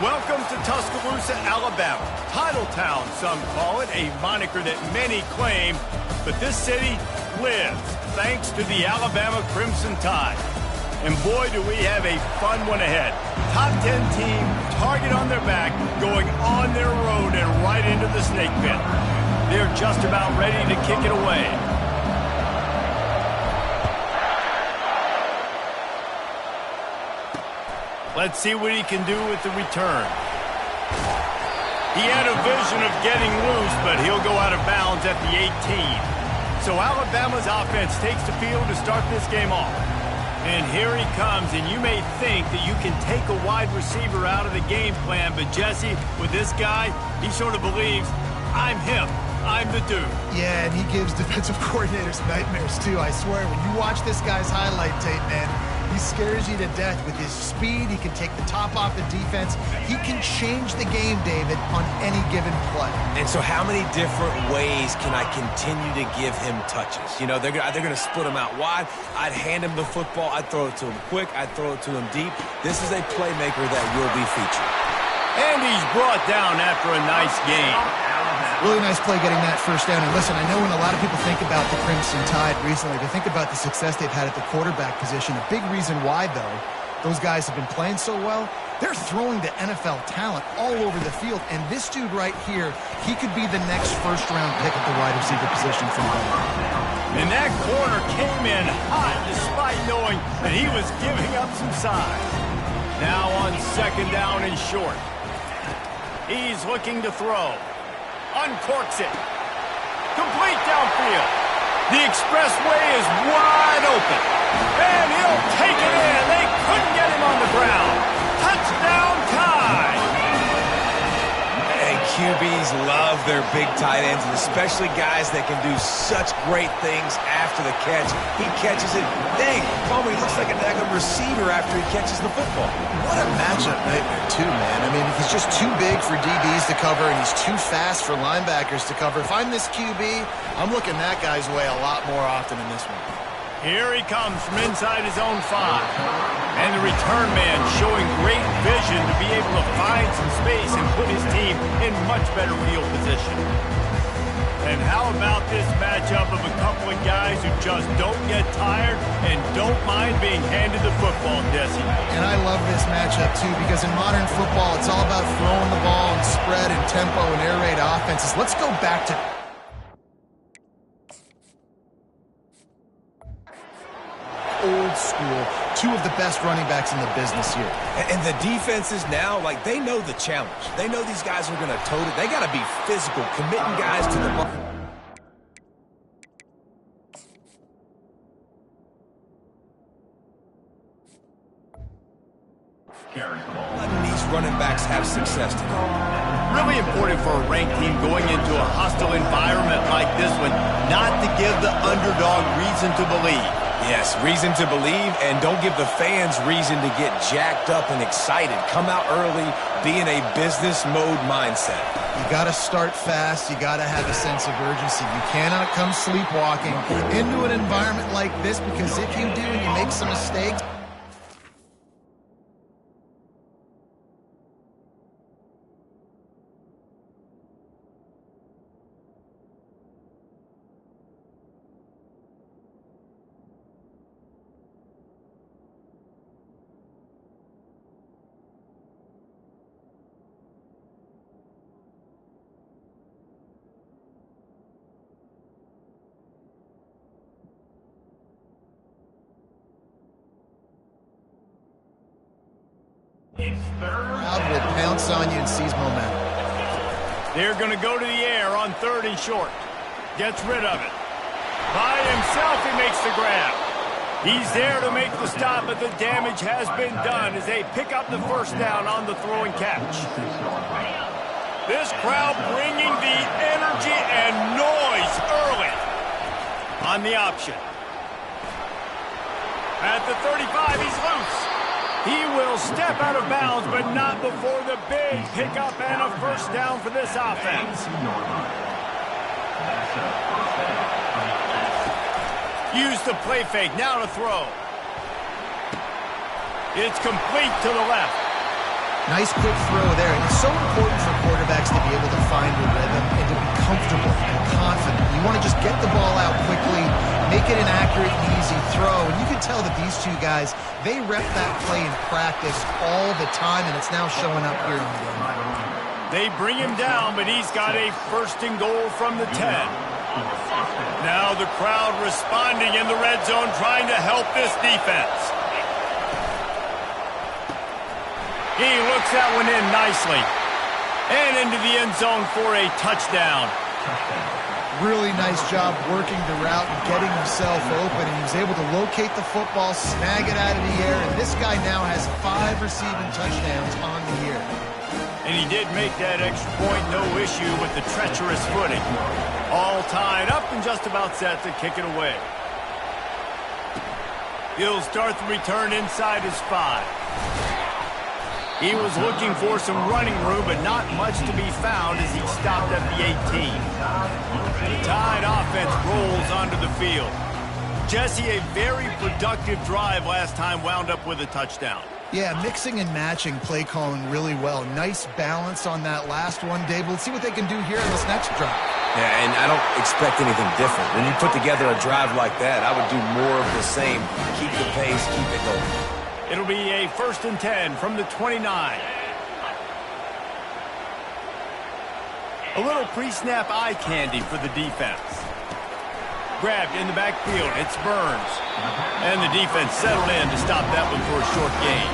Welcome to Tuscaloosa, Alabama. Title Town, some call it, a moniker that many claim. But this city lives thanks to the Alabama Crimson Tide. And boy, do we have a fun one ahead. Top 10 team, target on their back, going on their road and right into the snake pit. They're just about ready to kick it away. Let's see what he can do with the return. He had a vision of getting loose, but he'll go out of bounds at the 18. So Alabama's offense takes the field to start this game off. And here he comes, and you may think that you can take a wide receiver out of the game plan, but Jesse, with this guy, he sort of believes, I'm him. I'm the dude. Yeah, and he gives defensive coordinators nightmares, too. I swear, when you watch this guy's highlight tape, man, he scares you to death with his speed. He can take the top off the defense. He can change the game, David, on any given play. And so how many different ways can I continue to give him touches? You know, they're going to split him out wide. I'd hand him the football. I'd throw it to him quick. I'd throw it to him deep. This is a playmaker that will be featured. And he's brought down after a nice game. Really nice play getting that first down. And listen, I know when a lot of people think about the Crimson Tide recently, they think about the success they've had at the quarterback position. A big reason why, though, those guys have been playing so well, they're throwing to NFL talent all over the field. And this dude right here, he could be the next first-round pick at the wide receiver position from Bama. And that corner came in hot despite knowing that he was giving up some size. Now on second down and short. He's looking to throw. Uncorks it. Complete downfield. The expressway is wide open. And he'll take it in. They couldn't get him on the ground. Touchdown Tide. And QBs love their big tight ends, and especially guys that can do such great things after the catch. He catches it. Dang, Palmer, he looks like a daggone receiver after he catches the football. What a matchup nightmare, too, man. I mean, he's just too big for DBs to cover, and he's too fast for linebackers to cover. If I'm this QB, I'm looking that guy's way a lot more often in this one. Here he comes from inside his own 5. And the return man showing great vision to be able to find some space and put his team in much better field position. And how about this matchup of a couple of guys who just don't get tired and don't mind being handed the football, Jesse? And I love this matchup, too, because in modern football, it's all about throwing the ball and spread and tempo and air raid offenses. Let's go back to old school, 2 of the best running backs in the business here. And the defenses now, like, they know the challenge. They know these guys are going to tote it. They got to be physical, committing guys to the ball. Letting these running backs have success today. Really important for a ranked team going into a hostile environment like this one, not to give the underdog reason to believe. Yes, reason to believe, and don't give the fans reason to get jacked up and excited. Come out early, be in a business mode mindset. You got to start fast. You got to have a sense of urgency. You cannot come sleepwalking into an environment like this, because if you do and you make some mistakes, crowd will pounce on you and seize momentum. They're going to go to the air on 3rd and short. Gets rid of it. By himself, he makes the grab. He's there to make the stop, but the damage has been done as they pick up the first down on the throw and catch. This crowd bringing the energy and noise early on the option. At the 35, he's loose. He will step out of bounds, but not before the big pickup and a first down for this offense. Use the play fake, now to throw. It's complete to the left. Nice quick throw there. And it's so important for quarterbacks to be able to find a rhythm and to be comfortable and confident. You want to just get the ball out quickly, make it an accurate and easy throw. And you can tell that these two guys, they rep that play in practice all the time, and it's now showing up here in the game. They bring him down, but he's got a first and goal from the 10. Now the crowd responding in the red zone, trying to help this defense. He looks that one in nicely. And into the end zone for a touchdown. Really nice job working the route and getting himself open. And he was able to locate the football, snag it out of the air, and this guy now has 5 receiving touchdowns on the year. And he did make that extra point, no issue with the treacherous footing. All tied up and just about set to kick it away. He'll start the return inside his 5. He was looking for some running room, but not much to be found as he stopped at the 18. The Tide offense rolls onto the field. Jesse, a very productive drive last time, wound up with a touchdown. Yeah, mixing and matching play calling really well. Nice balance on that last one, Dave. Let's see what they can do here in this next drive. Yeah, and I don't expect anything different. When you put together a drive like that, I would do more of the same. Keep the pace, keep it going. It'll be a 1st and 10 from the 29. A little pre-snap eye candy for the defense. Grabbed in the backfield. It's Burns. And the defense settled in to stop that one for a short gain.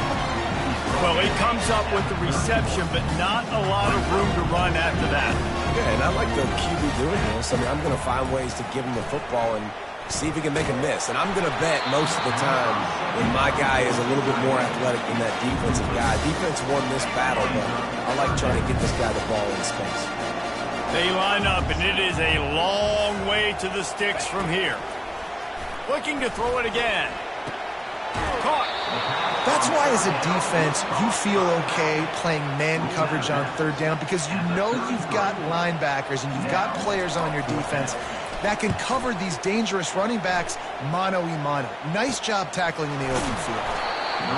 Well, he comes up with the reception, but not a lot of room to run after that. Yeah, and I like the QB doing this. I mean, I'm going to find ways to give him the football and see if he can make a miss. And I'm going to bet most of the time when my guy is a little bit more athletic than that defensive guy. Defense won this battle, but I like trying to get this guy the ball in space. They line up, and it is a long way to the sticks from here. Looking to throw it again. Caught. That's why as a defense, you feel okay playing man coverage on 3rd down because you know you've got linebackers and you've got players on your defense that can cover these dangerous running backs mano-a-mano. Nice job tackling in the open field.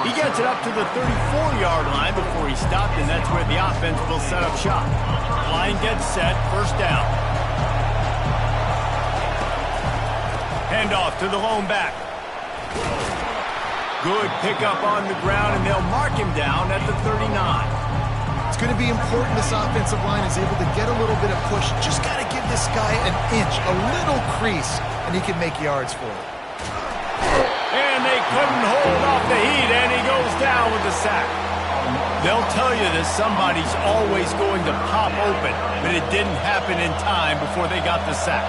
He gets it up to the 34-yard line before he stopped, and that's where the offense will set up shop. Line gets set, 1st down. Handoff to the lone back. Good pickup on the ground, and they'll mark him down at the 39. It's going to be important this offensive line is able to get a little bit of push. Just got to give this guy an inch, a little crease, and he can make yards for it. And they couldn't hold off the heat, and he goes down with the sack. They'll tell you that somebody's always going to pop open, but it didn't happen in time before they got the sack.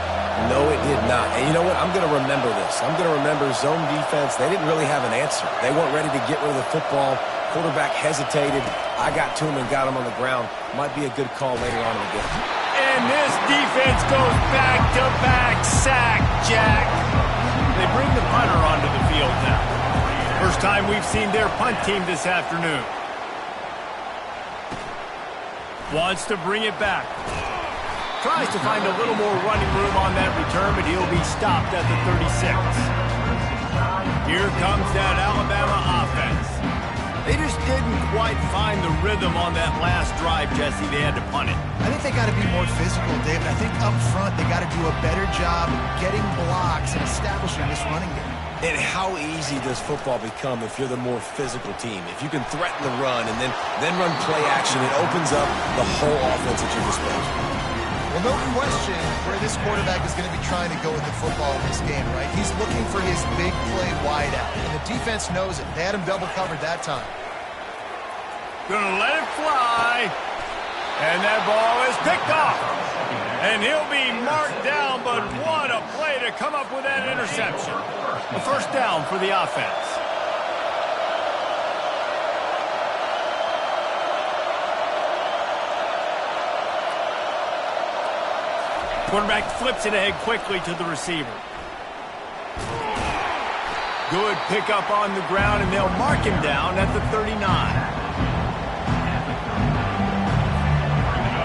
No, it did not. And you know what? I'm going to remember this. I'm going to remember zone defense. They didn't really have an answer. They weren't ready to get rid of the football. Quarterback hesitated. I got to him and got him on the ground. Might be a good call later on in the game. And this defense goes back-to-back sack, Jack. They bring the punter onto the field now. First time we've seen their punt team this afternoon. Wants to bring it back. Tries to find a little more running room on that return, but he'll be stopped at the 36. Here comes that Alabama offense. They just didn't quite find the rhythm on that last drive, Jesse. They had to punt it. I think they got to be more physical, David. I think up front they got to do a better job getting blocks and establishing this running game. And how easy does football become if you're the more physical team? If you can threaten the run and then run play action, it opens up the whole offense at your disposal. Well, no question where this quarterback is going to be trying to go with the football in this game, right? He's looking for his big play wide out, and the defense knows it. They had him double covered that time. Gonna let it fly. And that ball is picked off. And he'll be marked down, but what a play to come up with that interception. A 1st down for the offense. Quarterback flips it ahead quickly to the receiver. Good pickup on the ground, and they'll mark him down at the 39.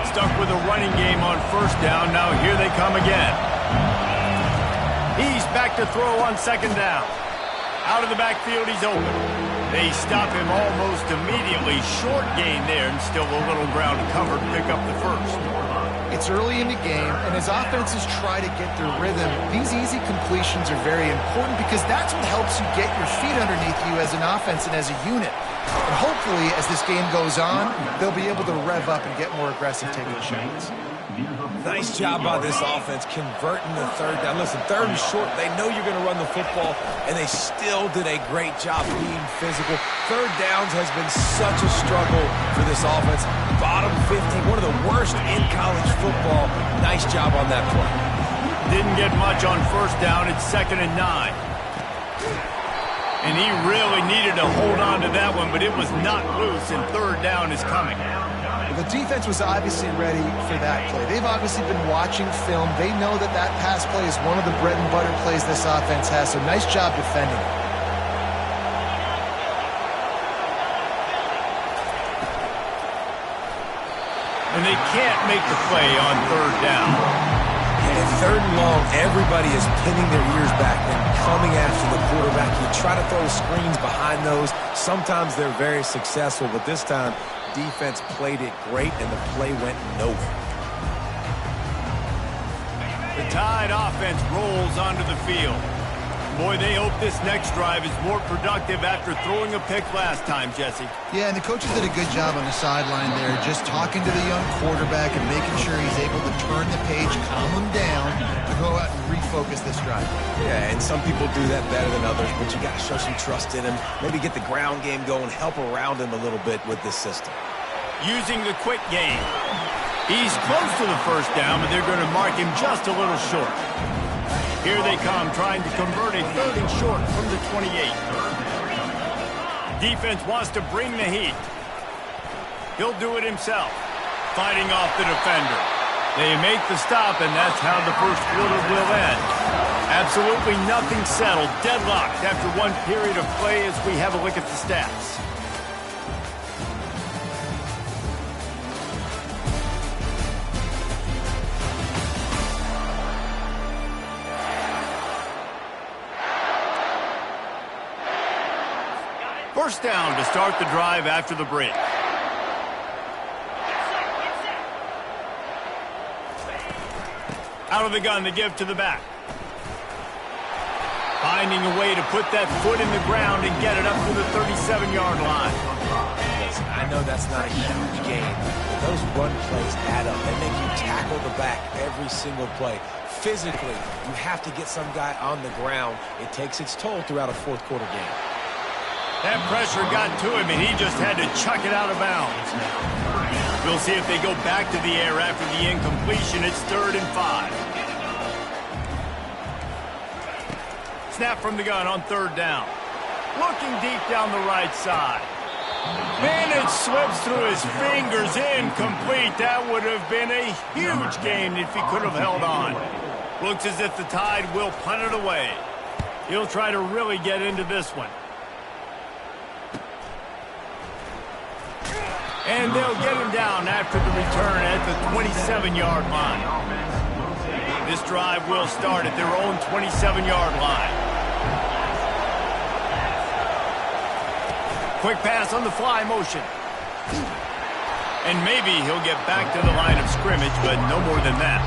Stuck with a running game on 1st down. Now here they come again. He's back to throw on 2nd down. Out of the backfield, he's open. They stop him almost immediately. Short gain there, and still a little ground to cover to pick up the first. It's early in the game, and as offenses try to get their rhythm, these easy completions are very important because that's what helps you get your feet underneath you as an offense and as a unit. And hopefully, as this game goes on, they'll be able to rev up and get more aggressive taking shots. Nice job by this offense converting the third down. Listen, third and short, they know you're going to run the football, and they still did a great job being physical. Third downs has been such a struggle for this offense. Bottom 50, one of the worst in college football. Nice job on that play. Didn't get much on first down. It's 2nd and 9. And he really needed to hold on to that one, but it was not loose, and third down is coming. The defense was obviously ready for that play. They've obviously been watching film. They know that that pass play is one of the bread and butter plays this offense has, so nice job defending it. And they can't make the play on third down. And third and long, everybody is pinning their ears back and coming after the quarterback. You try to throw screens behind those. Sometimes they're very successful, but this time, defense played it great, and the play went nowhere. The Tide offense rolls onto the field. Boy, they hope this next drive is more productive after throwing a pick last time, Jesse. Yeah, and the coaches did a good job on the sideline there, just talking to the young quarterback and making sure he's able to turn the page, calm him down, to go out and refocus this drive. Yeah, and some people do that better than others, but you got to show some trust in him. Maybe get the ground game going, help around him a little bit with this system. Using the quick game. He's close to the first down, but they're going to mark him just a little short. Here they come, trying to convert a 3rd and short from the 28. Defense wants to bring the heat. He'll do it himself, fighting off the defender. They make the stop, and that's how the first quarter will end. Absolutely nothing settled, deadlocked after one period of play as we have a look at the stats. First down to start the drive after the break. Out of the gun to give to the back. Finding a way to put that foot in the ground and get it up to the 37-yard line. Listen, I know that's not a huge game, but those run plays add up. They make you tackle the back every single play. Physically, you have to get some guy on the ground. It takes its toll throughout a fourth quarter game. That pressure got to him, and he just had to chuck it out of bounds. We'll see if they go back to the air after the incompletion. It's 3rd and 5. Snap from the gun on 3rd down. Looking deep down the right side. Man, it slips through his fingers. Incomplete. That would have been a huge gain if he could have held on. Looks as if the Tide will punt it away. He'll try to really get into this one. And they'll get him down after the return at the 27-yard line. This drive will start at their own 27-yard line. Quick pass on the fly motion. And maybe he'll get back to the line of scrimmage, but no more than that.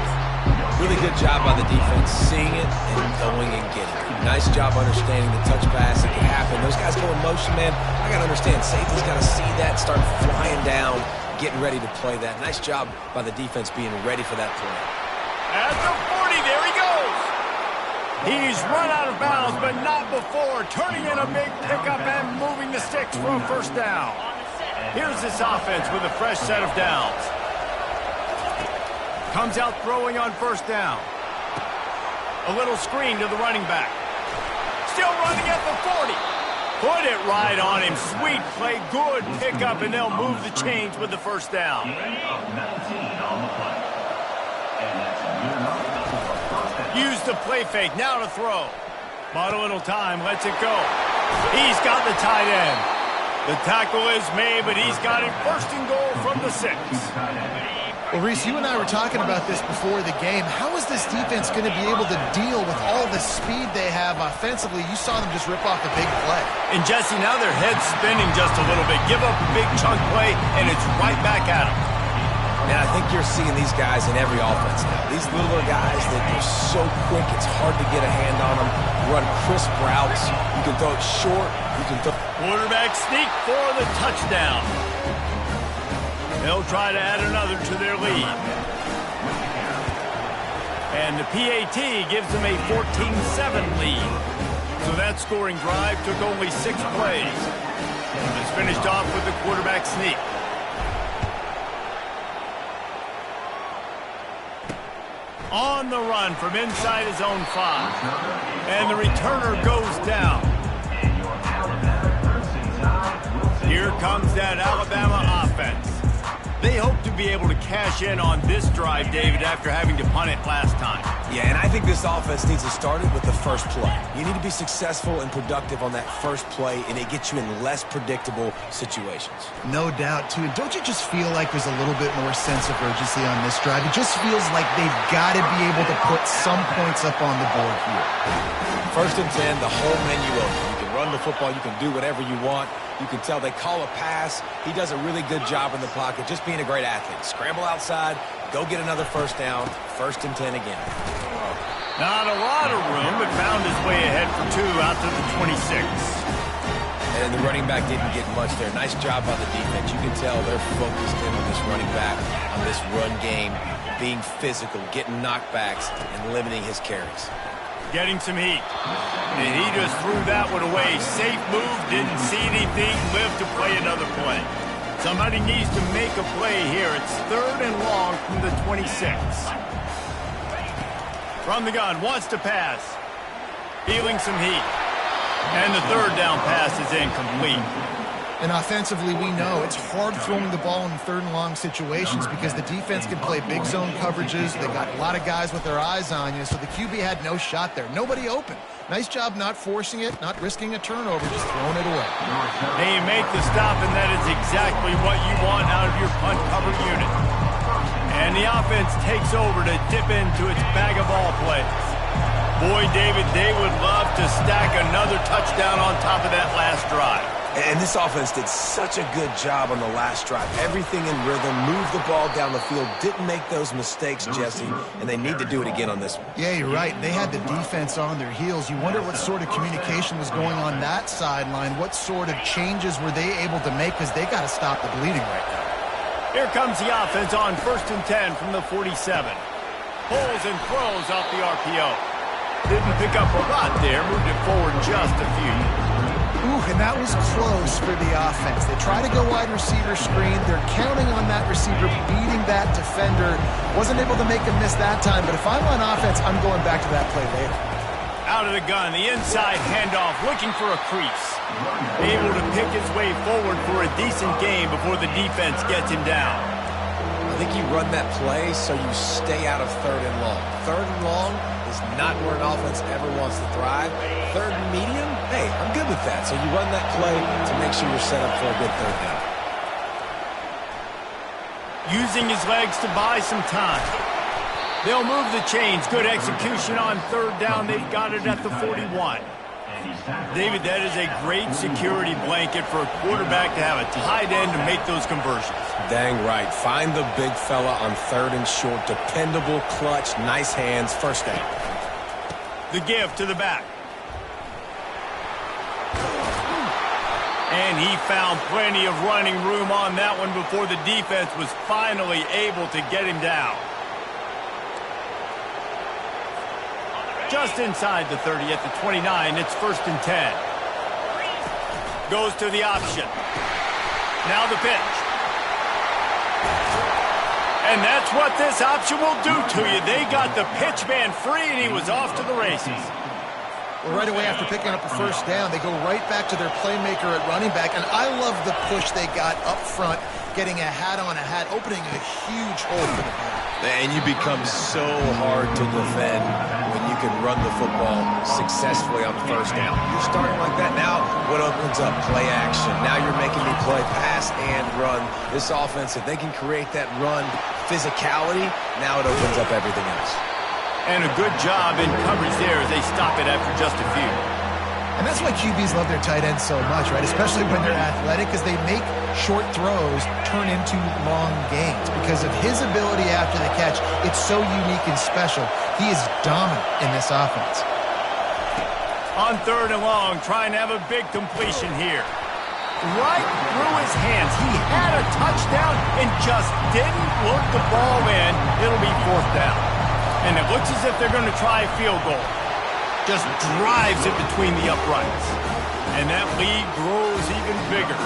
Really good job by the defense, seeing it and going and getting it. Nice job understanding the touch pass that can happen. Those guys go in motion, man. I got to understand, safety's got to see that, start flying down, getting ready to play that. Nice job by the defense being ready for that play. At the 40, there he goes. He's run out of bounds, but not before. Turning in a big pickup and moving the sticks for a first down. Here's this offense with a fresh set of downs. Comes out throwing on first down. A little screen to the running back. Still running at the 40. Put it right on him. Sweet play, good pickup, and they'll move the chains with the first down. Use the play fake, now to throw. Bought a little time, lets it go. He's got the tight end. The tackle is made, but he's got it 1st and goal from the 6. Well, Reese, you and I were talking about this before the game. How is this defense going to be able to deal with all the speed they have offensively? You saw them just rip off a big play. And Jesse, now their head's spinning just a little bit. Give up a big chunk play, and it's right back at them. And I think you're seeing these guys in every offense now. These littler guys that are so quick, it's hard to get a hand on them. Run crisp routes. You can throw it short. You can throw. Quarterback sneak for the touchdown. They'll try to add another to their lead. And the PAT gives them a 14-7 lead. So that scoring drive took only 6 plays. It was finished off with the quarterback sneak. On the run from inside his own 5. And the returner goes down. Here comes that Alabama offense. They hope to be able to cash in on this drive, David, after having to punt it last time. Yeah, and I think this offense needs to start it with the first play. You need to be successful and productive on that first play, and it gets you in less predictable situations. No doubt, too. Don't you just feel like there's a little bit more sense of urgency on this drive? It just feels like they've got to be able to put some points up on the board here. First and 10, the whole menu open. You can run the football. You can do whatever you want. You can tell they call a pass. He does a really good job in the pocket, just being a great athlete. Scramble outside, go get another first down, 1st and 10 again. Not a lot of room, but found his way ahead for 2 out to the 26. And the running back didn't get much there. Nice job by the defense. You can tell they're focused in on this running back, on this run game, being physical, getting knockbacks, and limiting his carries. Getting some heat. And he just threw that one away. Safe move, didn't see anything, lived to play another play. Somebody needs to make a play here. It's 3rd and long from the 26. From the gun, wants to pass. Feeling some heat. And the 3rd down pass is incomplete. And offensively, we know it's hard throwing the ball in 3rd and long situations because the defense can play big zone coverages. They got a lot of guys with their eyes on you, so the QB had no shot there. Nobody open. Nice job not forcing it, not risking a turnover, just throwing it away. Hey, you make the stop, and that is exactly what you want out of your punt cover unit. And the offense takes over to dip into its bag of ball plays. Boy, David, they would love to stack another touchdown on top of that last drive. And this offense did such a good job on the last drive. Everything in rhythm, moved the ball down the field, didn't make those mistakes, Jesse, and they need to do it again on this one. Yeah, you're right. They had the defense on their heels. You wonder what sort of communication was going on that sideline. What sort of changes were they able to make because they got to stop the bleeding right now. Here comes the offense on 1st and 10 from the 47. Pulls and throws off the RPO. Didn't pick up a lot there, moved it forward just a few. Ooh, and that was close for the offense. They try to go wide receiver screen. They're counting on that receiver beating that defender. Wasn't able to make him miss that time, but if I'm on offense, I'm going back to that play later. Out of the gun, the inside handoff, looking for a crease. Able to pick his way forward for a decent gain before the defense gets him down. I think you run that play so you stay out of 3rd and long. 3rd and long is not where an offense ever wants to thrive. 3rd and medium, hey, I'm good with that. So you run that play to make sure you're set up for a good 3rd down. Using his legs to buy some time. They'll move the chains. Good execution on 3rd down. They've got it at the 41. David, that is a great security blanket for a quarterback to have a tight end to make those conversions. Dang right. Find the big fella on 3rd and short. Dependable, clutch, nice hands, 1st down. The give to the back. And he found plenty of running room on that one before the defense was finally able to get him down. Just inside the 30 at the 29, it's 1st and 10. Goes to the option. Now the pitch. And that's what this option will do to you. They got the pitch man free, and he was off to the races. Well, right away after picking up a 1st down, they go right back to their playmaker at running back. And I love the push they got up front, getting a hat on a hat, opening a huge hole for the back. And you become so hard to defend when you can run the football successfully on first down. You're starting like that. Now what opens up? Play action. Now you're making me play pass and run. This offense, if they can create that run physicality, now it opens up everything else. And a good job in coverage there as they stop it after just a few. And that's why QBs love their tight ends so much, right? Especially when they're athletic, because they make short throws turn into long gains. Because of his ability after the catch, it's so unique and special. He is dominant in this offense. On 3rd and long, trying to have a big completion here. Right through his hands. He had a touchdown and just didn't look the ball in. It'll be 4th down. And it looks as if they're going to try a field goal. Just drives it between the uprights. And that lead grows even bigger.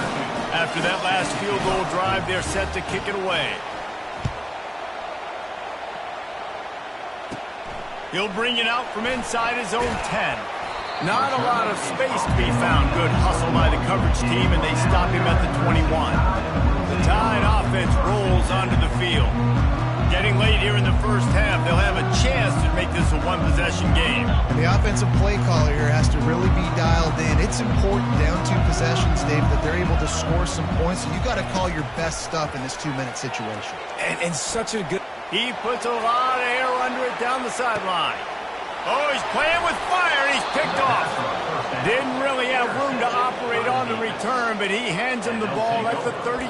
After that last field goal drive, they're set to kick it away. He'll bring it out from inside his own 10. Not a lot of space to be found. Good hustle by the coverage team, and they stop him at the 21. The Tide offense rolls onto the field. Getting late here in the first half, they'll have a chance to make this a one-possession game. And the offensive play caller here has to really be dialed in. It's important down 2 possessions, Dave, that they're able to score some points. And you got to call your best stuff in this 2-minute situation. And such a good... He puts a lot of air under it down the sideline. Oh, he's playing with fire, and he's picked off. Didn't really have room to operate on the return, but he hands him the ball at the 32.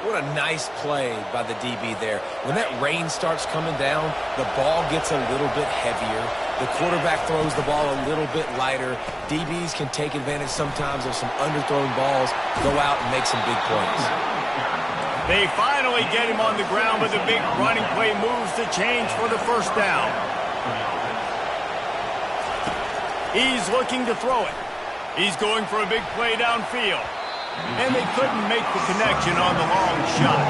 What a nice play by the DB there. When that rain starts coming down, the ball gets a little bit heavier. The quarterback throws the ball a little bit lighter. DBs can take advantage sometimes of some underthrown balls, go out and make some big plays. They finally get him on the ground, but the big running play moves the change for the 1st down. He's looking to throw it. He's going for a big play downfield. And they couldn't make the connection on the long shot.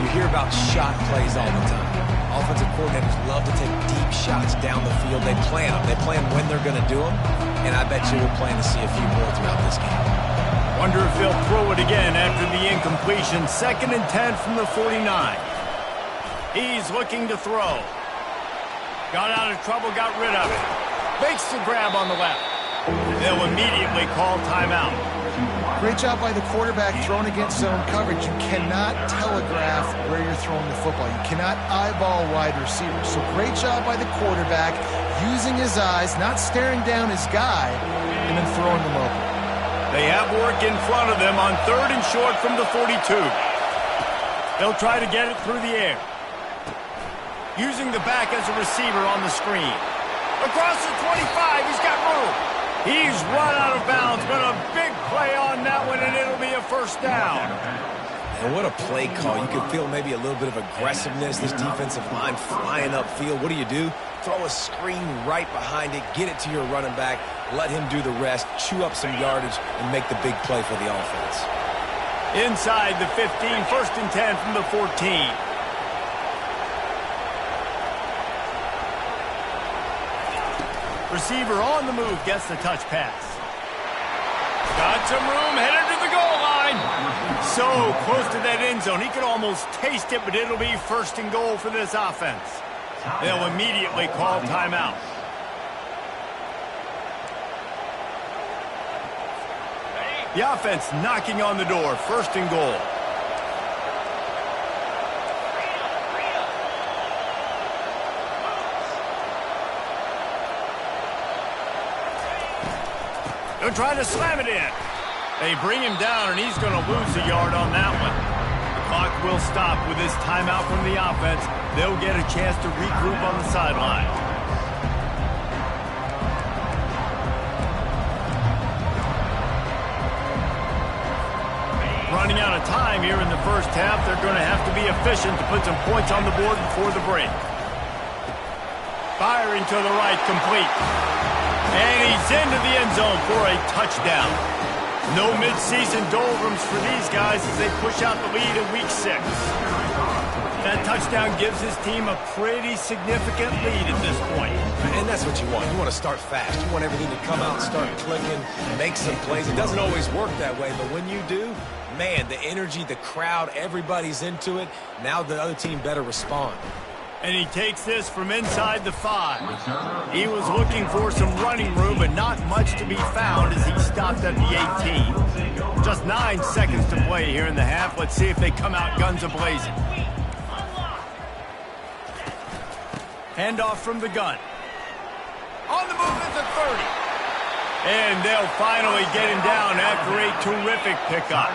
You hear about shot plays all the time. Offensive coordinators love to take deep shots down the field. They plan them. They plan when they're going to do them. And I bet you we'll plan to see a few more throughout this game. Wonder if they'll throw it again after the incompletion. 2nd and 10 from the 49. He's looking to throw. Got out of trouble, got rid of it. Makes the grab on the left. They'll immediately call timeout. Great job by the quarterback throwing against zone coverage. You cannot telegraph where you're throwing the football. You cannot eyeball wide receivers. So great job by the quarterback using his eyes, not staring down his guy, and then throwing them open. They have work in front of them on 3rd and short from the 42. They'll try to get it through the air. Using the back as a receiver on the screen. Across the 25, he's got room. He's run out of bounds, but a big play on that one, and it'll be a 1st down. And what a play call. You can feel maybe a little bit of aggressiveness, this defensive line flying upfield. What do? Throw a screen right behind it, get it to your running back, let him do the rest, chew up some yardage, and make the big play for the offense. Inside the 15, 1st and 10 from the 14. Receiver on the move, gets the touch pass. Got some room, headed to the goal line. So close to that end zone. He could almost taste it, but it'll be 1st and goal for this offense. They'll immediately call timeout. The offense knocking on the door, 1st and goal. They'll try to slam it in. They bring him down, and he's going to lose a yard on that one. The clock will stop with this timeout from the offense. They'll get a chance to regroup on the sideline. Running out of time here in the 1st half. They're going to have to be efficient to put some points on the board before the break. Firing to the right, complete. And he's into the end zone for a touchdown. No midseason doldrums for these guys as they push out the lead in Week 6. That touchdown gives his team a pretty significant lead at this point. And that's what you want. You want to start fast. You want everything to come out, start clicking, make some plays. It doesn't always work that way, but when you do, man, the energy, the crowd, everybody's into it. Now the other team better respond. And he takes this from inside the 5. He was looking for some running room, but not much to be found as he stopped at the 18. Just 9 seconds to play here in the half. Let's see if they come out guns a-blazing. Handoff from the gun. On the move at the 30. And they'll finally get him down after a terrific pickup.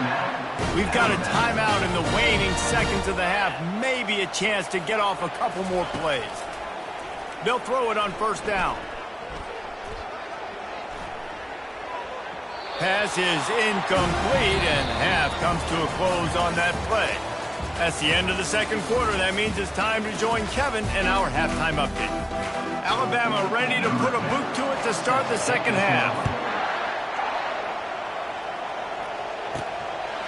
We've got a timeout in the waning seconds of the half. Maybe a chance to get off a couple more plays. They'll throw it on first down. Pass is incomplete, and half comes to a close on that play. That's the end of the second quarter. That means it's time to join Kevin in our halftime update. Alabama ready to put a boot to it to start the second half.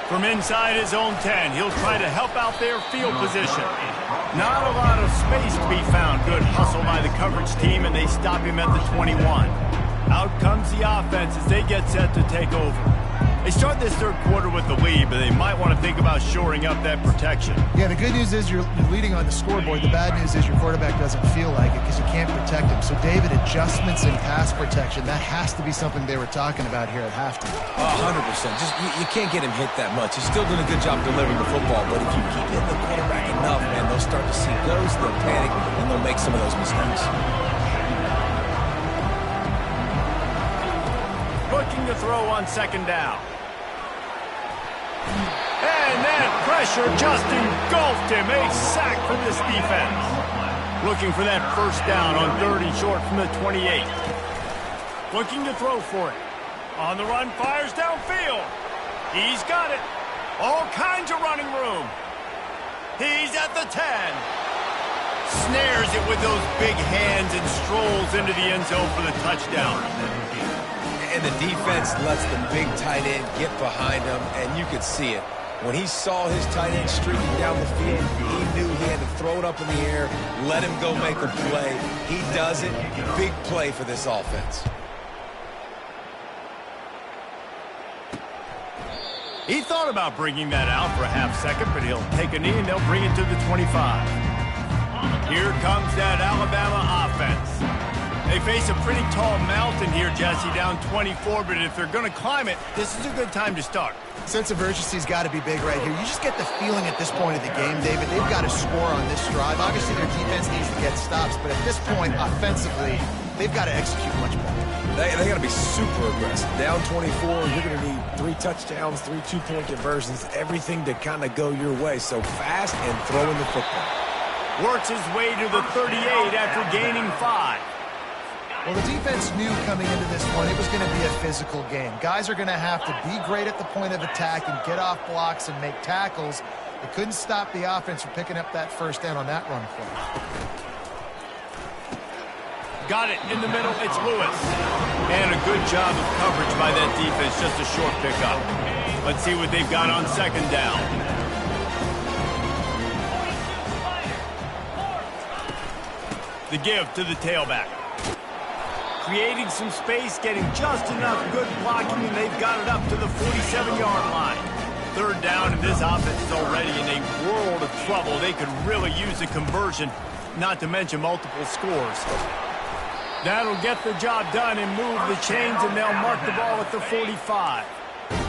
From inside his own 10, he'll try to help out their field position. Not a lot of space to be found. Good hustle by the coverage team, and they stop him at the 21. Out comes the offense as they get set to take over. They start this third quarter with the lead, but they might want to think about shoring up that protection. Yeah, the good news is you're leading on the scoreboard. The bad news is your quarterback doesn't feel like it because you can't protect him. So, David, adjustments in pass protection, that has to be something they were talking about here at halftime. 100%. Just you can't get him hit that much. He's still doing a good job delivering the football, but if you keep hitting the quarterback enough, man, they'll start to see ghosts, they'll panic, and they'll make some of those mistakes. Looking to throw on second down. And that pressure just engulfed him. A sack for this defense. Looking for that first down on 30 short from the 28. Looking to throw for it. On the run, fires downfield. He's got it. All kinds of running room. He's at the 10. Snares it with those big hands and strolls into the end zone for the touchdown. And the defense lets the big tight end get behind him, and you could see it. When he saw his tight end streaking down the field, he knew he had to throw it up in the air, let him go make a play. He does it. Big play for this offense. He thought about bringing that out for a half second, but he'll take a knee and they'll bring it to the 25. Here comes that Alabama offense. They face a pretty tall mountain here, Jesse, down 24, but if they're going to climb it, this is a good time to start. Sense of urgency's got to be big right here. You just get the feeling at this point of the game, David, they've got to score on this drive. Obviously, their defense needs to get stops, but at this point, offensively, they've got to execute much better. They got to be super aggressive. Down 24, you're going to need 3 touchdowns, 3 two-point conversions, everything to kind of go your way. So fast and throwing the football. Works his way to the 38 after gaining 5. Well, the defense knew coming into this one it was going to be a physical game. Guys are going to have to be great at the point of attack and get off blocks and make tackles. They couldn't stop the offense from picking up that first down on that run play. Got it in the middle. It's Lewis. And a good job of coverage by that defense. Just a short pickup. Let's see what they've got on second down. The give to the tailback. Creating some space, getting just enough good blocking, and they've got it up to the 47-yard line. Third down, and this offense is already in a world of trouble. They could really use a conversion, not to mention multiple scores. That'll get the job done and move the chains, and they'll mark the ball at the 45.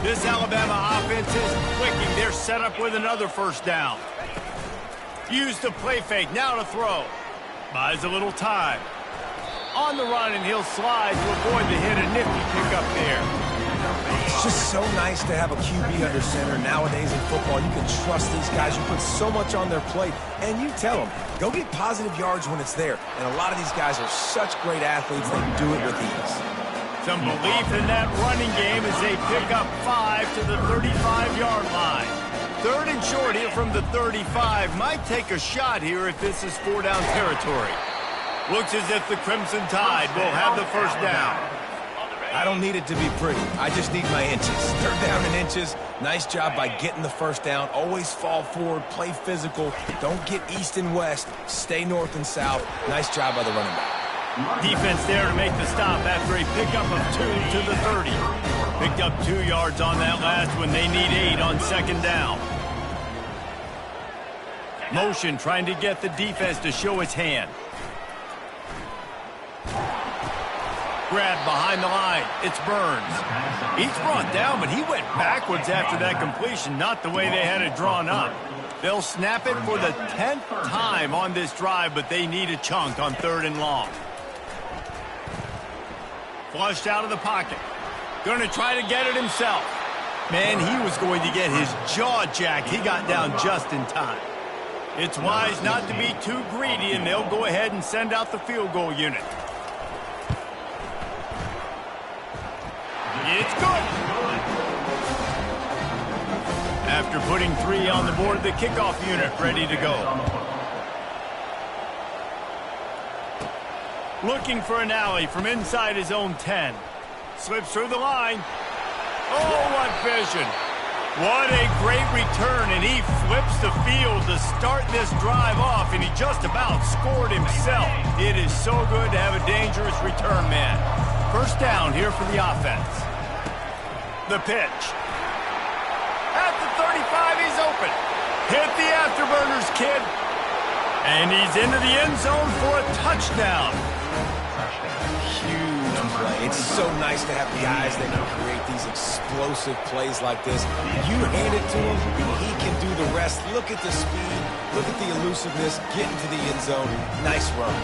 This Alabama offense is clicking. They're set up with another first down. Use the play fake, now to throw. Buys a little time. On the run, and he'll slide to avoid the hit. A nifty pickup there. It's just so nice to have a QB under center. Nowadays in football, you can trust these guys. You put so much on their plate, and you tell them, go get positive yards when it's there. And a lot of these guys are such great athletes, they do it with ease. Some belief in that running game as they pick up 5 to the 35-yard line. Third and short here from the 35. Might take a shot here if this is 4-down territory. Looks as if the Crimson Tide will have the first down. I don't need it to be pretty. I just need my inches. Third down in inches. Nice job by getting the first down. Always fall forward, play physical. Don't get east and west. Stay north and south. Nice job by the running back. Defense there to make the stop after a pickup of 2 to the 30. Picked up 2 yards on that last one. They need 8 on second down. Motion trying to get the defense to show its hand. Grab behind the line. It's Burns. He's brought down, but he went backwards after that completion, not the way they had it drawn up. They'll snap it for the 10th time on this drive, but they need a chunk on 3rd and long. Flushed out of the pocket. Going to try to get it himself. Man, he was going to get his jaw jacked. He got down just in time. It's wise not to be too greedy, and they'll go ahead and send out the field goal unit. It's good. After putting 3 on the board, the kickoff unit ready to go. Looking for an alley from inside his own 10. Slips through the line. Oh, what vision. What a great return, and he flips the field to start this drive off, and he just about scored himself. It is so good to have a dangerous return man. First down here for the offense. The pitch. At the 35, he's open. Hit the afterburners, kid. And he's into the end zone for a touchdown. Huge play. It's so nice to have guys that can create these explosive plays like this. You hand it to him, and he can do the rest. Look at the speed. Look at the elusiveness. Get into the end zone. Nice run.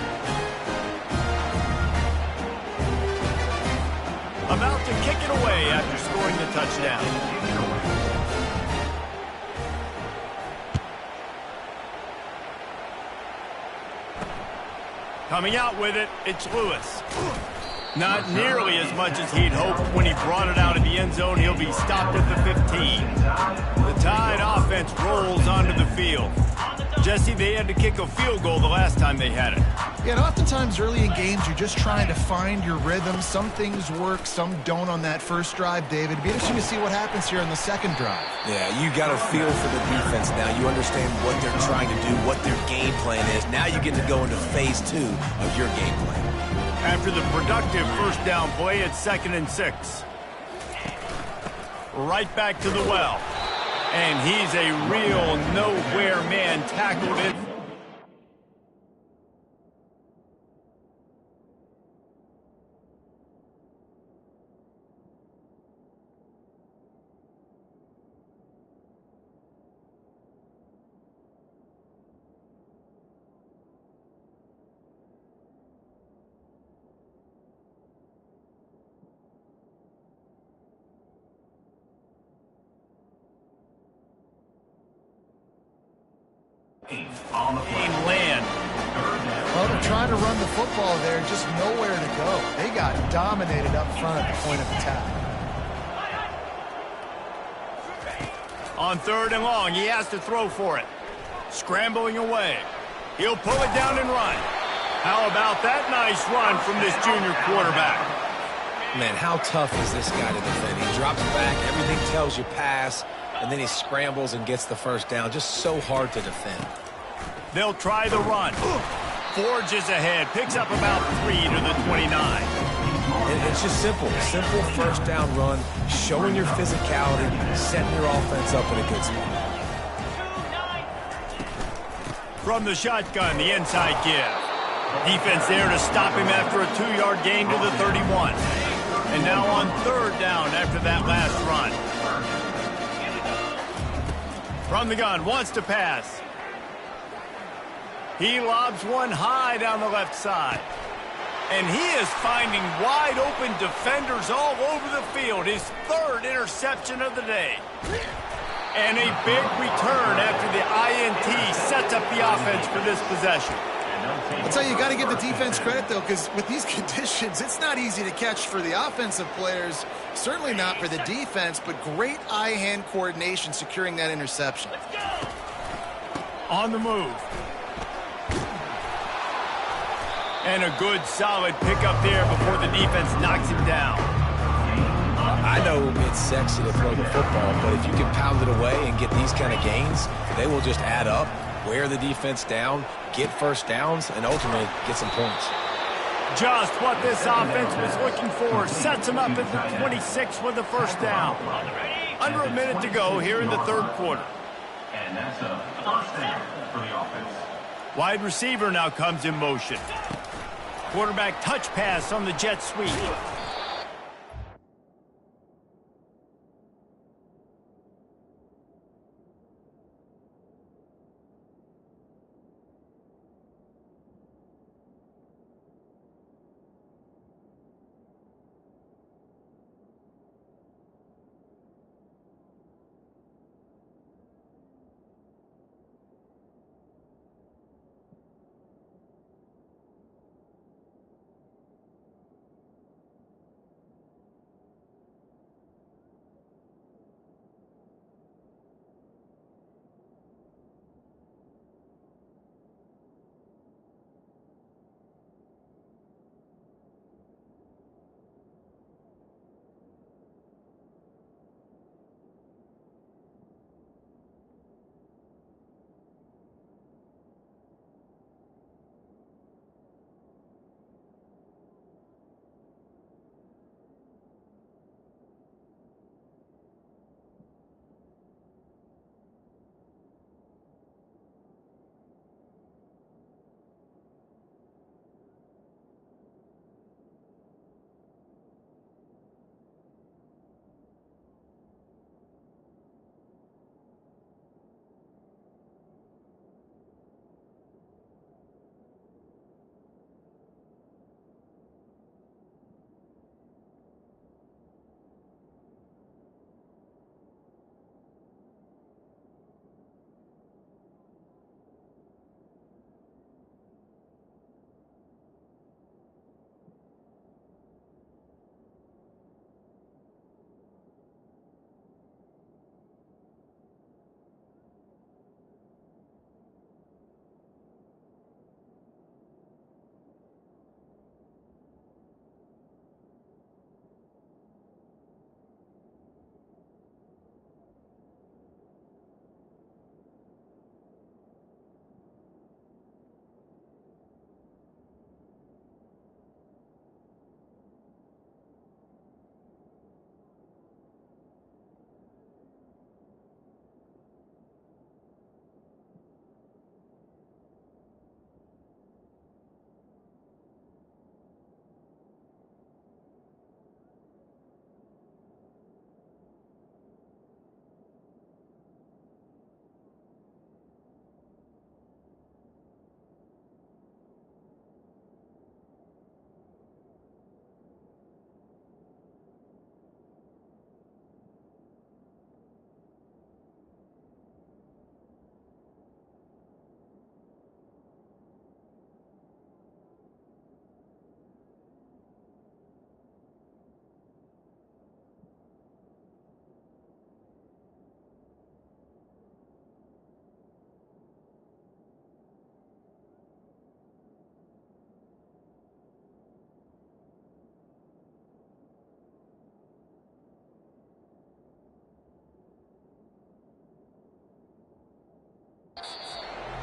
About to kick it away after scoring the touchdown. Coming out with it, it's Lewis. Not nearly as much as he'd hoped when he brought it out of the end zone. He'll be stopped at the 15. The Tide offense rolls onto the field. Jesse, they had to kick a field goal the last time they had it. Yeah, and oftentimes early in games, you're just trying to find your rhythm. Some things work, some don't on that first drive, David. It'd be interesting to see what happens here on the second drive. Yeah, you got a feel for the defense now. You understand what they're trying to do, what their game plan is. Now you get to go into phase 2 of your game plan. After the productive first down play, it's 2nd and 6. Right back to the well. And he's a real nowhere man, tackled it. On the land. Well, they're trying to run the football there, just nowhere to go. They got dominated up front at the point of attack. On 3rd and long, he has to throw for it. Scrambling away. He'll pull it down and run. How about that nice run from this junior quarterback? Man, how tough is this guy to defend? He drops back, everything tells you pass, and then he scrambles and gets the first down. Just so hard to defend. They'll try the run. Forges ahead, picks up about 3 to the 29. It's just simple. Simple first down run, showing your physicality, setting your offense up in a good spot. From the shotgun, the inside give. Defense there to stop him after a 2-yard gain to the 31. And now on 3rd down after that last run. From the gun, wants to pass. He lobs one high down the left side. And he is finding wide open defenders all over the field. His 3rd interception of the day. And a big return after the INT sets up the offense for this possession. I'll tell you, you got to give the defense credit, though, because with these conditions, it's not easy to catch for the offensive players. Certainly not for the defense, but great eye-hand coordination securing that interception. On the move. And a good, solid pickup there before the defense knocks him down. I know it's sexy to throw the football, but if you can pound it away and get these kind of gains, they will just add up, wear the defense down, get first downs, and ultimately get some points. Just what this offense was looking for. Sets him up at the 26 with the first down. Under a minute to go here in the 3rd quarter. And that's a first down for the offense. Wide receiver now comes in motion. Quarterback touch pass on the jet sweep.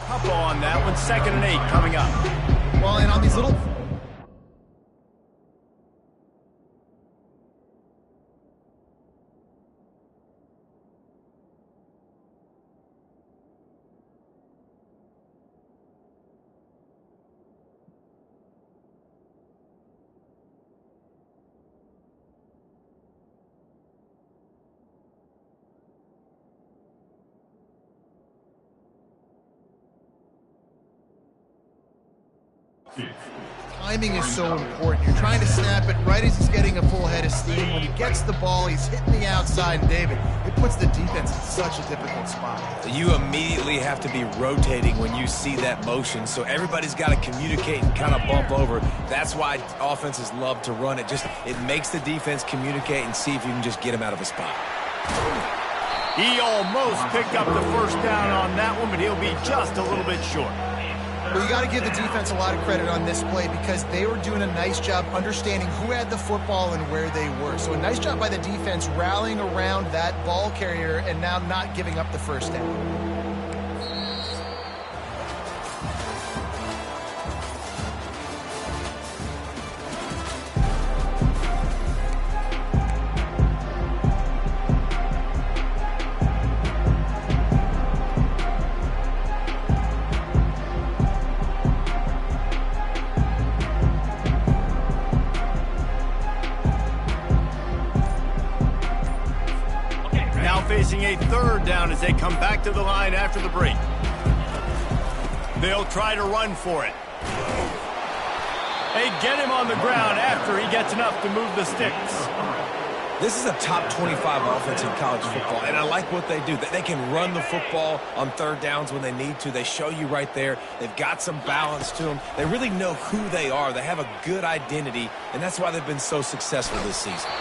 Couple on that one. 2nd and 8 coming up. Well, and on these little... Timing is so important. You're trying to snap it right as he's getting a full head of steam. When he gets the ball, he's hitting the outside, and David, it puts the defense in such a difficult spot. You immediately have to be rotating when you see that motion, so everybody's got to communicate and kind of bump over. That's why offenses love to run it. It makes the defense communicate and see if you can just get him out of a spot. He almost picked up the first down on that one, but he'll be just a little bit short. Well, you got to give the defense a lot of credit on this play because they were doing a nice job understanding who had the football and where they were. So a nice job by the defense rallying around that ball carrier and now not giving up the first down. a third down as they come back to the line after the break. They'll try to run for it. They get him on the ground after he gets enough to move the sticks. This is a top 25 offense in college football, and I like what they do. They can run the football on third downs when they need to. They show you right there. They've got some balance to them. They really know who they are. They have a good identity, and that's why they've been so successful this season.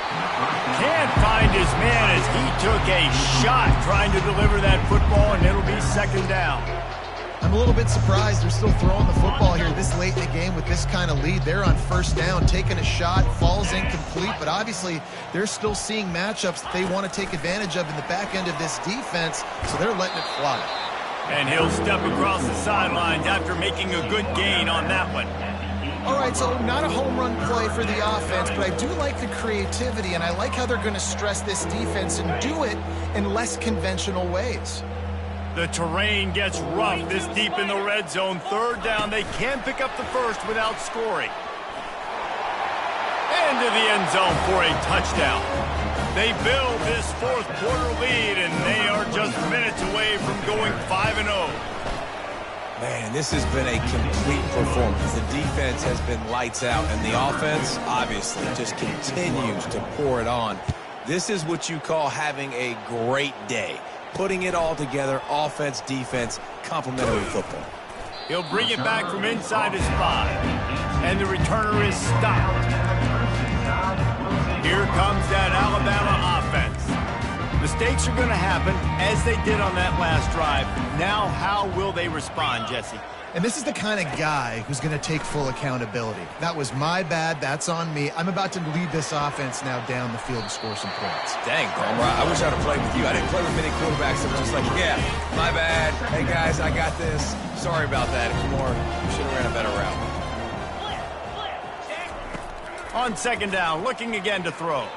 Can't find his man as he took a shot trying to deliver that football, and it'll be second down. I'm a little bit surprised they're still throwing the football here this late in the game with this kind of lead. They're on first down, taking a shot, falls incomplete, but obviously they're still seeing matchups that they want to take advantage of in the back end of this defense, so they're letting it fly. And he'll step across the sidelines after making a good gain on that one. All right, so not a home run play for the offense, but I do like the creativity, and I like how they're going to stress this defense and do it in less conventional ways. The terrain gets rough this deep in the red zone. Third down, they can pick up the first without scoring. Into the end zone for a touchdown. They build this fourth quarter lead, and they are just minutes away from going 5-0. Man, this has been a complete performance. The defense has been lights out, and the offense, obviously, just continues to pour it on. This is what you call having a great day. Putting it all together, offense, defense, complementary football. He'll bring it back from inside his 5, and the returner is stopped. Here comes that Alabama offense. Mistakes are going to happen, as they did on that last drive. Now, how will they respond, Jesse? And this is the kind of guy who's going to take full accountability. That was my bad. That's on me. I'm about to lead this offense now down the field and score some points. Dang, Palmer, I wish I'd have played with you. I didn't play with many quarterbacks that were just like, yeah, my bad. Hey, guys, I got this. Sorry about that. More, you should have ran a better route. On second down, looking again to throw.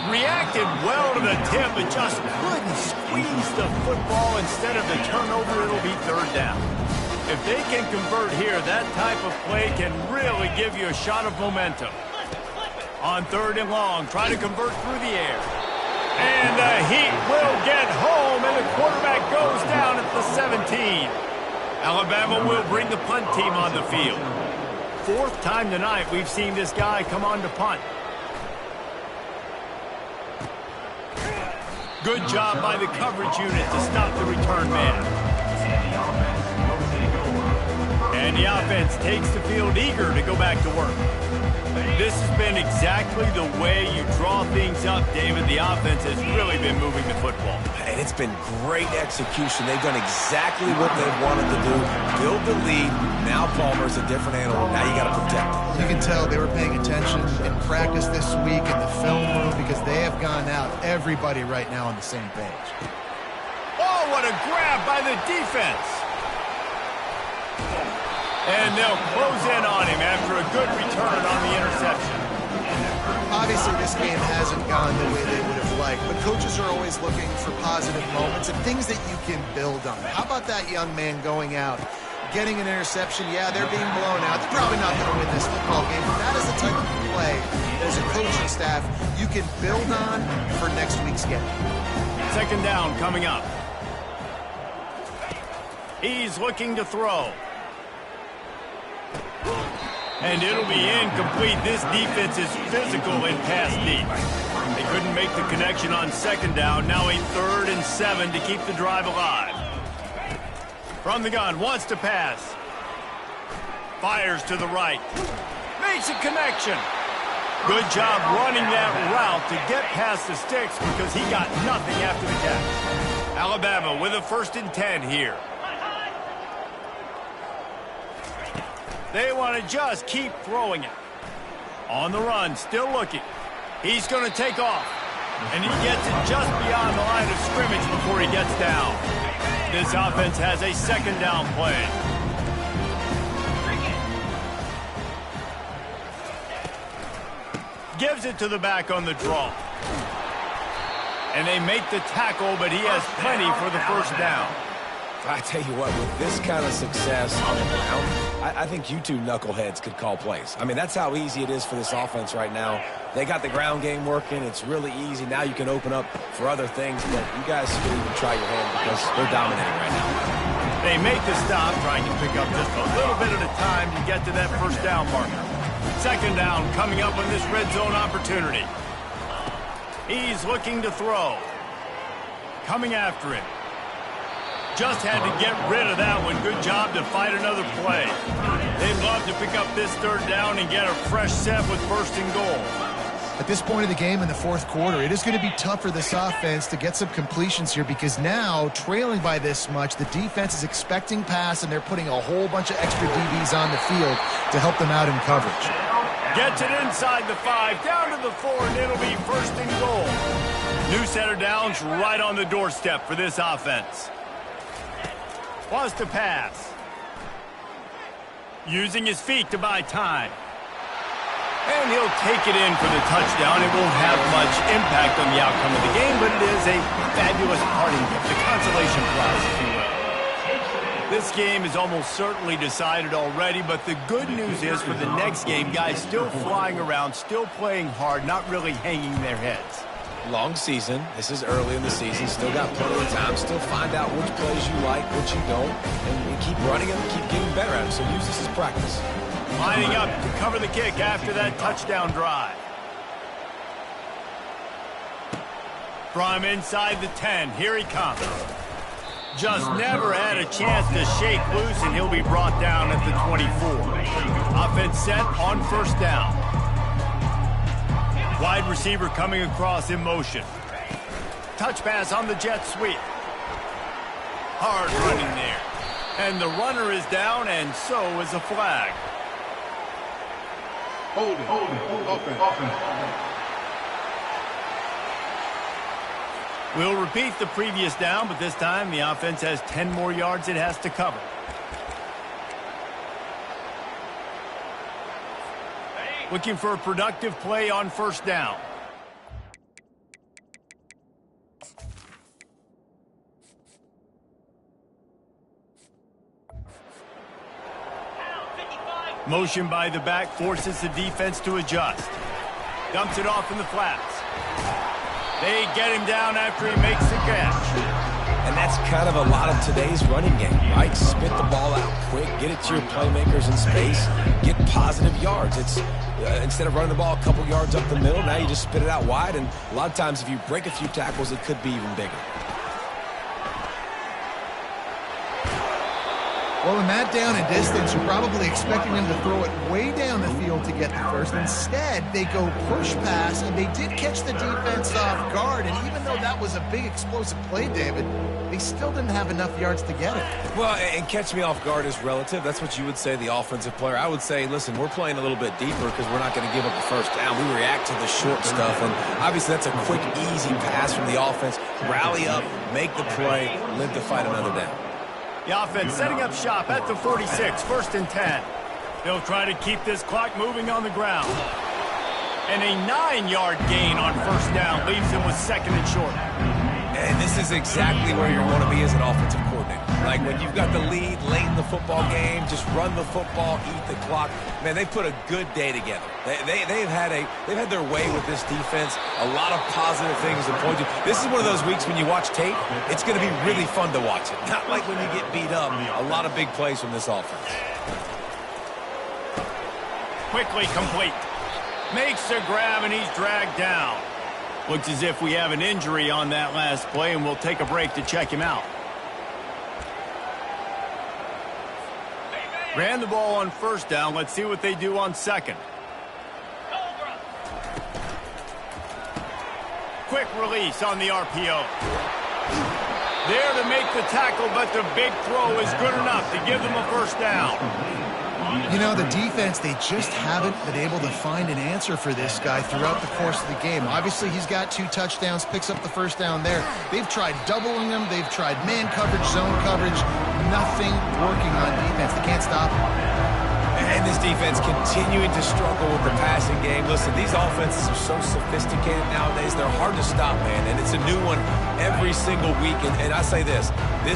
Reacted well to the tip, but just couldn't squeeze the football. Instead of the turnover, it'll be third down. If they can convert here, that type of play can really give you a shot of momentum. On third and long, try to convert through the air. And the Heat will get home, and the quarterback goes down at the 17. Alabama will bring the punt team on the field. Fourth time tonight we've seen this guy come on to punt. Good job by the coverage unit to stop the return man. And the offense takes the field eager to go back to work. This has been exactly the way you draw things up, David. The offense has really been moving the football. And it's been great execution. They've done exactly what they've wanted to do. Build the lead. Now Palmer's a different animal. Now you got to protect it. You can tell they were paying attention in practice this week in the film room because they have gone out, everybody right now on the same page. Oh, what a grab by the defense. And they'll close in on him after a good return on the interception. Obviously, this game hasn't gone the way they would have liked, but coaches are always looking for positive moments and things that you can build on. How about that young man going out, getting an interception? Yeah, they're being blown out. They're probably not going to win this football game, but that is the type of play that as a coaching staff you can build on for next week's game. Second down coming up. He's looking to throw. And it'll be incomplete. This defense is physical and pass deep. They couldn't make the connection on second down. Now a 3rd and 7 to keep the drive alive. From the gun, wants to pass. Fires to the right. Makes a connection. Good job running that route to get past the sticks because he got nothing after the catch. Alabama with a 1st and 10 here. They want to just keep throwing it. On the run, still looking. He's going to take off. And he gets it just beyond the line of scrimmage before he gets down. This offense has a second down play. Gives it to the back on the draw. And they make the tackle, but he has plenty for the first down. I tell you what, with this kind of success on the ground, I think you two knuckleheads could call plays. I mean, that's how easy it is for this offense right now. They got the ground game working. It's really easy. Now you can open up for other things, but you guys should even try your hand because they're dominating right now. They make the stop, trying to pick up just a little bit at a time to get to that first down marker. Second down coming up on this red zone opportunity. He's looking to throw. Coming after him. Just had to get rid of that one. Good job to fight another play. They'd love to pick up this third down and get a fresh set with first and goal. At this point of the game in the fourth quarter, it is going to be tough for this offense to get some completions here because now, trailing by this much, the defense is expecting pass and they're putting a whole bunch of extra DBs on the field to help them out in coverage. Gets it inside the 5, down to the 4, and it'll be first and goal. New set of downs right on the doorstep for this offense. Wants to pass. Using his feet to buy time. And he'll take it in for the touchdown. It won't have much impact on the outcome of the game, but it is a fabulous parting gift, a consolation prize, if you will. This game is almost certainly decided already, but the good news is for the next game, guys still flying around, still playing hard, not really hanging their heads. Long season. This is early in the season. Still got plenty of time. Still find out which plays you like, which you don't, and keep running them, keep getting better at them. So use this as practice. Lining up to cover the kick after that touchdown drive. From inside the 10, here he comes. Just never had a chance to shake loose, and he'll be brought down at the 24. Offense set on first down. Wide receiver coming across in motion. Touch pass on the jet sweep. Hard running there. And the runner is down, and so is a flag. Holding. Offense. We'll repeat the previous down, but this time the offense has 10 more yards it has to cover. Looking for a productive play on first down. Motion by the back forces the defense to adjust. Dumps it off in the flats. They get him down after he makes the catch. And that's kind of a lot of today's running game, right? Spit the ball out quick, get it to your playmakers in space, get positive yards. It's instead of running the ball a couple yards up the middle, now you just spit it out wide, and a lot of times if you break a few tackles, it could be even bigger. Well, in that down and distance, you're probably expecting them to throw it way down the field to get the first. Instead, they go push pass, and they did catch the defense off guard. And even though that was a big explosive play, David, they still didn't have enough yards to get it. Well, and catch me off guard is relative. That's what you would say, the offensive player. I would say, listen, we're playing a little bit deeper because we're not going to give up the first down. We react to the short stuff, and obviously that's a quick, easy pass from the offense. Rally up, make the play, live to fight another down. The offense setting up shop at the 46, first and 10. They'll try to keep this clock moving on the ground. And a 9-yard gain on first down leaves them with second and short. And this is exactly where you want to be as an offensive coordinator. Like when you've got the lead late in the football game, just run the football, eat the clock. Man, they put a good day together. They've had their way with this defense. A lot of positive things to point to. This is one of those weeks when you watch tape, it's going to be really fun to watch it. Not like when you get beat up. A lot of big plays from this offense. Quickly complete. Makes the grab, and he's dragged down. Looks as if we have an injury on that last play, and we'll take a break to check him out. Ran the ball on first down. Let's see what they do on second. Quick release on the RPO. There to make the tackle, but the big throw is good enough to give them a first down. You know, the defense, they just haven't been able to find an answer for this guy throughout the course of the game. Obviously, he's got 2 touchdowns, picks up the first down there. They've tried doubling him. They've tried man coverage, zone coverage. Nothing working on defense. They can't stop him. And this defense continuing to struggle with the passing game. Listen, these offenses are so sophisticated nowadays. They're hard to stop, man. And it's a new one every single week. And I say this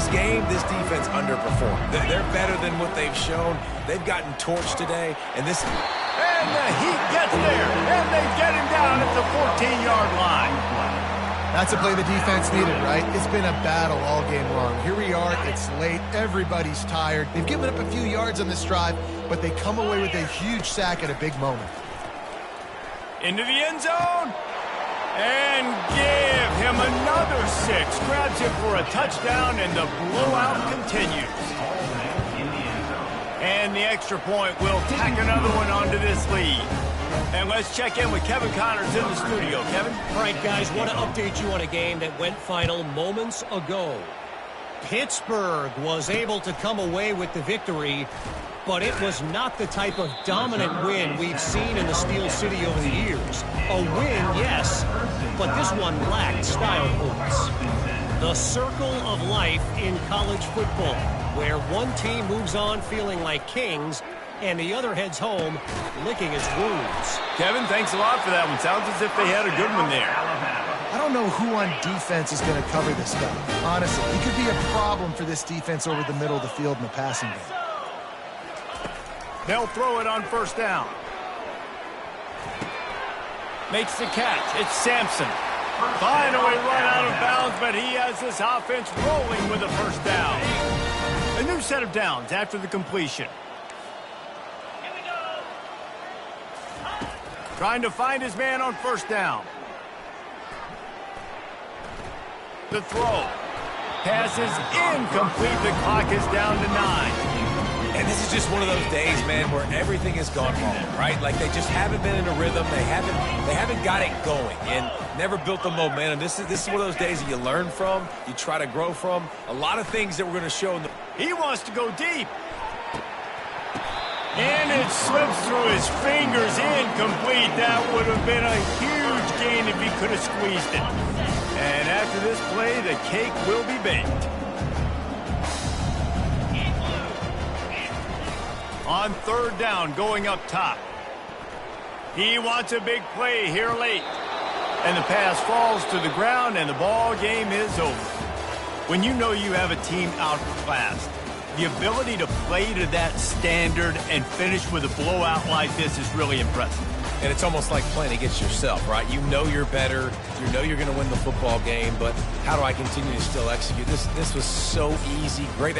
game, this defense underperformed. They're better than what they've shown. They've gotten torched today. And this... And the Heat gets there. And they get him down at the 14-yard line. That's a play the defense needed, right? It's been a battle all game long. Here we are. It's late. Everybody's tired. They've given up a few yards on this drive, but they come away with a huge sack at a big moment. Into the end zone. And give him another 6. Grabs it for a touchdown, and the blowout continues. And the extra point will tack another one onto this lead. And let's check in with Kevin Connors in the studio. Kevin? All right, guys, want to update you on a game that went final moments ago. Pittsburgh was able to come away with the victory, but it was not the type of dominant win we've seen in the Steel City over the years. A win, yes, but this one lacked style points. The circle of life in college football, where one team moves on feeling like kings and the other heads home licking its wounds. Kevin, thanks a lot for that one. Sounds as if they had a good one there. I don't know who on defense is going to cover this guy. Honestly, he could be a problem for this defense over the middle of the field in the passing game. They'll throw it on first down. Makes the catch. It's Sampson. Finally run out of bounds, but he has this offense rolling with a first down. A new set of downs after the completion. Trying to find his man on first down. The throw. Pass is incomplete. The clock is down to 9. And this is just one of those days, man, where everything has gone wrong, right? Like they just haven't been in a rhythm. They haven't got it going and never built the momentum. This is one of those days that you learn from, you try to grow from. A lot of things that we're going to show in the... He wants to go deep. And it slips through his fingers, incomplete. That would have been a huge gain if he could have squeezed it. And after this play, the cake will be baked. On third down, going up top. He wants a big play here late. And the pass falls to the ground, and the ball game is over. When you know you have a team outclassed, the ability to play to that standard and finish with a blowout like this is really impressive. And it's almost like playing against yourself, right? You know you're better. You know you're going to win the football game, but how do I continue to still execute? This was so easy. Great.